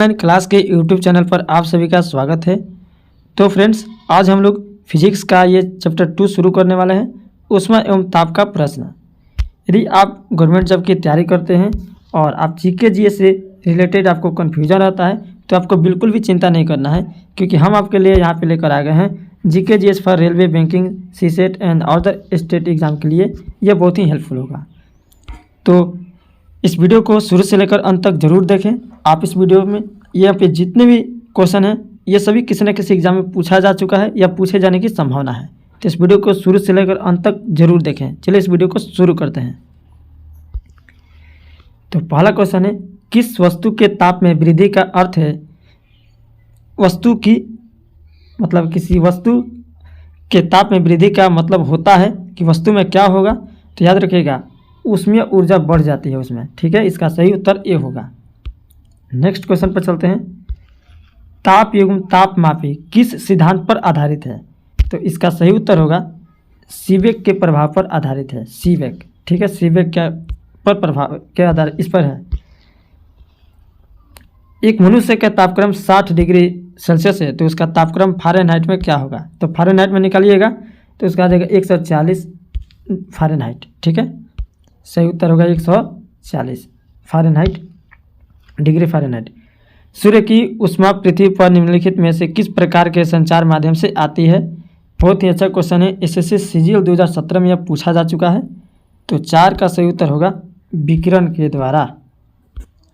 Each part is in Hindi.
ऑनलाइन क्लास के यूट्यूब चैनल पर आप सभी का स्वागत है। तो फ्रेंड्स, आज हम लोग फिजिक्स का ये चैप्टर 2 शुरू करने वाले हैं, ऊष्मा एवं ताप का प्रश्न। यदि आप गवर्नमेंट जॉब की तैयारी करते हैं और आप जीके जीएस से रिलेटेड आपको कन्फ्यूजन रहता है तो आपको बिल्कुल भी चिंता नहीं करना है, क्योंकि हम आपके लिए यहाँ पे लेकर आ गए हैं GK GS for railway, banking, CSAT and other state exam के लिए। यह बहुत ही हेल्पफुल होगा। तो इस वीडियो को शुरू से लेकर अंत तक जरूर देखें। आप इस वीडियो में यहाँ पे जितने भी क्वेश्चन हैं ये सभी किसी न किसी एग्जाम में पूछा जा चुका है या पूछे जाने की संभावना है, तो इस वीडियो को शुरू से लेकर अंत तक जरूर देखें। चलिए इस वीडियो को शुरू करते हैं। तो पहला क्वेश्चन है, किस वस्तु के ताप में वृद्धि का अर्थ है वस्तु की, मतलब किसी वस्तु के ताप में वृद्धि का मतलब होता है कि वस्तु में क्या होगा। तो याद रखिएगा, उसमें ऊर्जा बढ़ जाती है उसमें। ठीक है, इसका सही उत्तर ए होगा। नेक्स्ट क्वेश्चन पर चलते हैं। ताप एवं तापमापी किस सिद्धांत पर आधारित है। तो इसका सही उत्तर होगा सीबेक के प्रभाव पर आधारित है। सीबेक, ठीक है, सीबेक क्या पर प्रभाव के आधार इस पर है। एक मनुष्य का तापक्रम 60 डिग्री सेल्सियस है तो उसका तापक्रम फ़ारेनहाइट में क्या होगा। तो फ़ारेनहाइट में निकालिएगा तो उसका आ जाएगा 140 फ़ारेनहाइट। ठीक है, सही उत्तर होगा 140 फ़ारेनहाइट, डिग्री फ़ारेनहाइट। सूर्य की ऊष्मा पृथ्वी पर निम्नलिखित में से किस प्रकार के संचार माध्यम से आती है। बहुत ही अच्छा क्वेश्चन है, एसएससी सीजीएल 2017 में यह पूछा जा चुका है। तो 4 का सही उत्तर होगा विकिरण के द्वारा।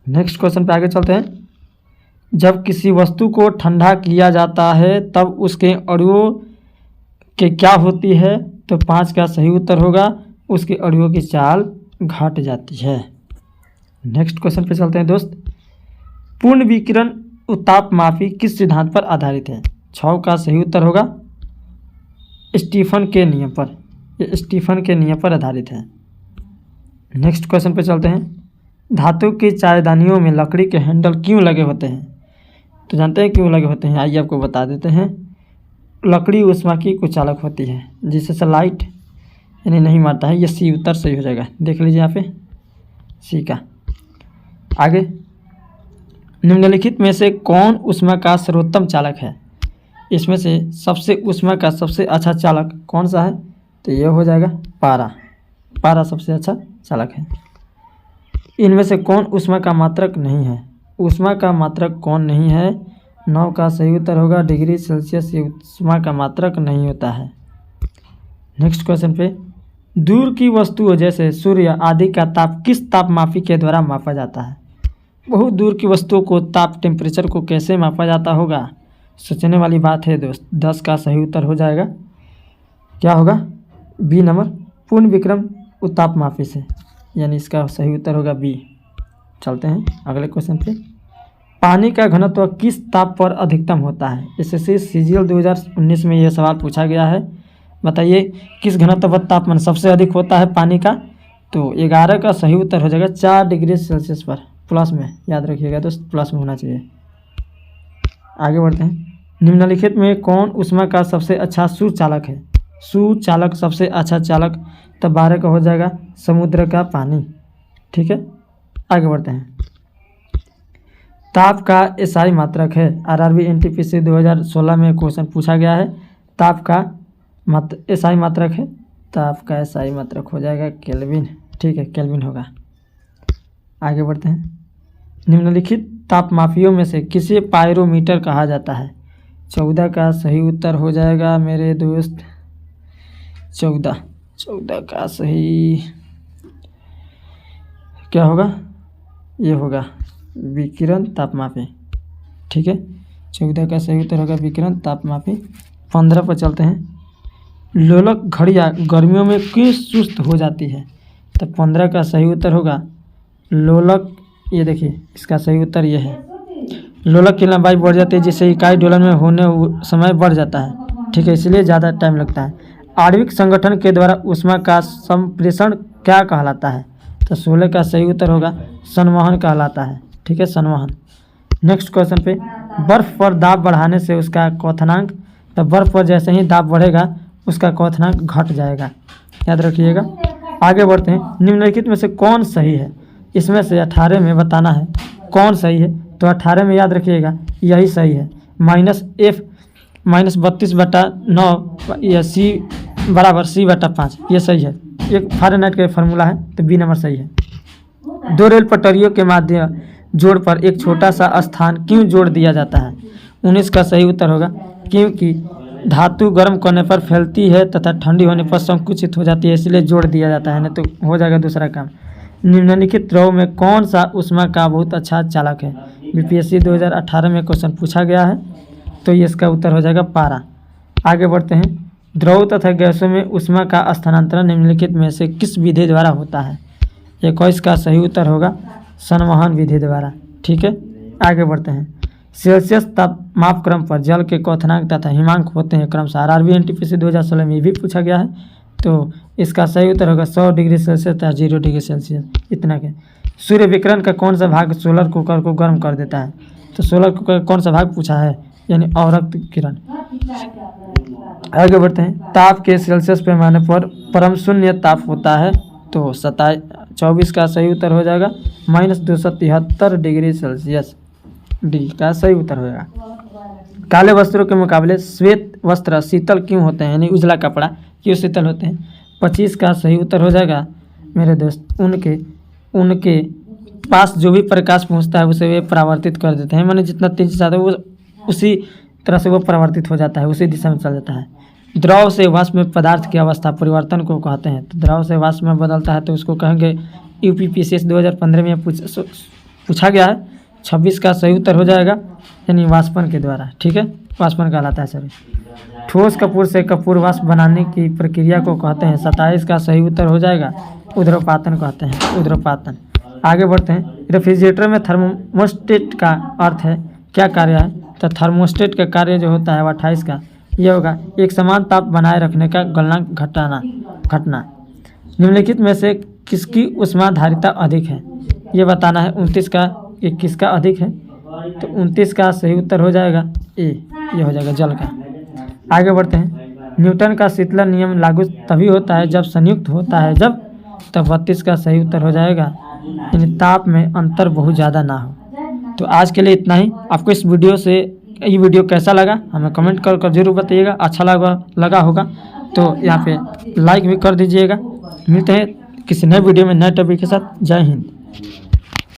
नेक्स्ट क्वेश्चन पे आगे चलते हैं। जब किसी वस्तु को ठंडा किया जाता है तब उसके अणुओं के क्या होती है। तो 5 का सही उत्तर होगा उसके अणुओं की चाल घट जाती है। नेक्स्ट क्वेश्चन पे चलते हैं दोस्त। पूर्ण विकिरण तापमापी किस सिद्धांत पर आधारित है। 6 का सही उत्तर होगा स्टीफन के नियम पर। ये स्टीफन के नियम पर आधारित है। नेक्स्ट क्वेश्चन पे चलते हैं। धातु की चायदानियों में लकड़ी के हैंडल क्यों लगे होते हैं। तो जानते हैं क्यों लगे होते हैं, आइए आपको बता देते हैं। लकड़ी ऊष्मा की कुचालक होती है जिससे लाइट यानी नहीं मारता है। ये सी उत्तर सही हो जाएगा, देख लीजिए यहाँ पे सी का। आगे, निम्नलिखित में से कौन ऊष्मा का सर्वोत्तम चालक है। इसमें से सबसे ऊष्मा का सबसे अच्छा चालक कौन सा है। तो ये हो जाएगा पारा। पारा सबसे अच्छा चालक है। इनमें से कौन ऊष्मा का मात्रक नहीं है। ऊष्मा का मात्रक कौन नहीं है। 9 का सही उत्तर होगा डिग्री सेल्सियस ऊष्मा का मात्रक नहीं होता है। नेक्स्ट क्वेश्चन पे, दूर की वस्तुओं जैसे सूर्य आदि का ताप किस तापमापी के द्वारा मापा जाता है। बहुत दूर की वस्तुओं को ताप टेम्परेचर को कैसे मापा जाता होगा, सोचने वाली बात है दोस्त। 10 का सही उत्तर हो जाएगा क्या होगा बी नंबर, पूर्ण विक्रम तापमापी से, यानी इसका सही उत्तर होगा बी। चलते हैं अगले क्वेश्चन पे। पानी का घनत्व किस ताप पर अधिकतम होता है। एसएससी सीजीएल 2019 में यह सवाल पूछा गया है। बताइए किस घनत्व पर तापमान सबसे अधिक होता है पानी का। तो 11 का सही उत्तर हो जाएगा 4 डिग्री सेल्सियस पर, प्लस में, याद रखिएगा दोस्त, प्लस में होना चाहिए। आगे बढ़ते हैं। निम्नलिखित में कौन ऊष्मा का सबसे अच्छा सुचालक है। सुचालक सबसे अच्छा चालक, तब 12 का हो जाएगा समुद्र का पानी। ठीक है, आगे बढ़ते हैं। ताप का एसआई मात्रक है। आरआरबी एनटीपीसी 2016 में क्वेश्चन पूछा गया है। ताप का एसआई मात्रक है। ताप का एसआई मात्रक हो जाएगा केल्विन। ठीक है, केल्विन होगा। आगे बढ़ते हैं। निम्नलिखित तापमापियों में से किसे पायरोमीटर कहा जाता है। 14 का सही उत्तर हो जाएगा मेरे दोस्त 14 का सही क्या होगा, ये होगा विकिरण तापमापी। ठीक है, 14 का सही उत्तर होगा विकिरण तापमापी। 15 पर चलते हैं। लोलक घड़ियाँ गर्मियों में क्यों सुस्त हो जाती है। तो 15 का सही उत्तर होगा लोलक, ये देखिए इसका सही उत्तर ये है, लोलक की लंबाई बढ़ जाती है जिससे इकाई डोलन में होने समय बढ़ जाता है। ठीक है, इसलिए ज़्यादा टाइम लगता है। आणविक संगठन के द्वारा ऊष्मा का संप्रेषण क्या कहलाता है। तो 16 का सही उत्तर होगा संवहन कहलाता है। ठीक है, संवहन। नेक्स्ट क्वेश्चन पे, बर्फ़ पर दाब बढ़ाने से उसका क्वथनांक। तो बर्फ़ पर जैसे ही दाब बढ़ेगा उसका क्वथनांक घट जाएगा, याद रखिएगा। आगे बढ़ते हैं। निम्नलिखित में से कौन सही है। इसमें से 18 में बताना है कौन सही है। तो 18 में याद रखिएगा यही सही है। -32/9 या C बराबर C/5 ये सही है। एक फ़ारेनहाइट का फार्मूला है, तो बी नंबर सही है। 2 रेल पटरियों के माध्यम जोड़ पर एक छोटा सा स्थान क्यों जोड़ दिया जाता है? 19 का सही उत्तर होगा क्योंकि धातु गर्म करने पर फैलती है तथा ठंडी होने पर संकुचित हो जाती है, इसलिए जोड़ दिया जाता है, नहीं तो हो जाएगा दूसरा काम। निम्नलिखित द्रव में कौन सा ऊष्मा का बहुत अच्छा चालक है? बीपीएससी 2018 में क्वेश्चन पूछा गया है, तो ये इसका उत्तर हो जाएगा पारा। आगे बढ़ते हैं। द्रव तथा गैसों में ऊष्मा का स्थानांतरण निम्नलिखित में से किस विधि द्वारा होता है? 21 का सही उत्तर होगा संवहन विधि द्वारा। ठीक है, आगे बढ़ते हैं। सेल्सियस तापमापक्रम पर जल के क्वथनांक तथा हिमांक होते हैं क्रमशः। आरआरबी एनटीपीसी 2016 में भी पूछा गया है, तो इसका सही उत्तर होगा 100 डिग्री सेल्सियस तथा 0 डिग्री सेल्सियस इतना के। सूर्य विकिरण का कौन सा भाग सोलर कुकर को गर्म कर देता है? तो सोलर कुकर कौन सा भाग पूछा है, यानी अवरक्त किरण। आगे बढ़ते हैं। ताप के सेल्सियस पैमाने पर परम शून्य ताप होता है, तो 24 का सही उत्तर हो जाएगा -273 डिग्री सेल्सियस। डी का सही उत्तर होगा। काले वस्त्रों के मुकाबले श्वेत वस्त्र शीतल क्यों होते हैं, यानी उजला कपड़ा क्यों शीतल होते हैं? 25 का सही उत्तर हो जाएगा मेरे दोस्त, उनके पास जो भी प्रकाश पहुंचता है उसे वे परावर्तित कर देते हैं, माने जितना तेजी से आता है वो उसी तरह से वो परावर्तित हो जाता है, उसी दिशा में चल जाता है। द्रव से वाष्प में पदार्थ की अवस्था परिवर्तन को कहते हैं, तो द्रव से वाष्प में बदलता है तो उसको कहेंगे यूपीपीसीएस 2015 में पूछा गया है। 26 का सही उत्तर हो जाएगा, यानी वाष्पन के द्वारा। ठीक है, वाष्पन कहलाता है सर। ठोस कपूर से कपूर वाष्प बनाने की प्रक्रिया को कहते हैं। 27 का सही उत्तर हो जाएगा ऊर्ध्वपातन कहते हैं, ऊर्ध्वपातन। आगे बढ़ते हैं। रेफ्रिजरेटर में थर्मोस्टेट का अर्थ है क्या कार्य है? तो थर्मोस्टेट का कार्य जो होता है 28 का यह होगा एक समान ताप बनाए रखने का गलनांक घटना। निम्नलिखित में से किसकी ऊष्माधारिता अधिक है ये बताना है। 29 का ये किसका अधिक है? तो 29 का सही उत्तर हो जाएगा ए, ये हो जाएगा जल का। आगे बढ़ते हैं। न्यूटन का शीतलन नियम लागू तभी होता है जब संयुक्त होता है जब, तो 32 का सही उत्तर हो जाएगा, यानी ताप में अंतर बहुत ज़्यादा ना हो। तो आज के लिए इतना ही। आपको इस वीडियो से ये वीडियो कैसा लगा हमें कमेंट कर जरूर बताइएगा। अच्छा लगा होगा तो यहाँ पे लाइक भी कर दीजिएगा। मिलते हैं किसी नए वीडियो में नए टॉपिक के साथ। जय हिंद।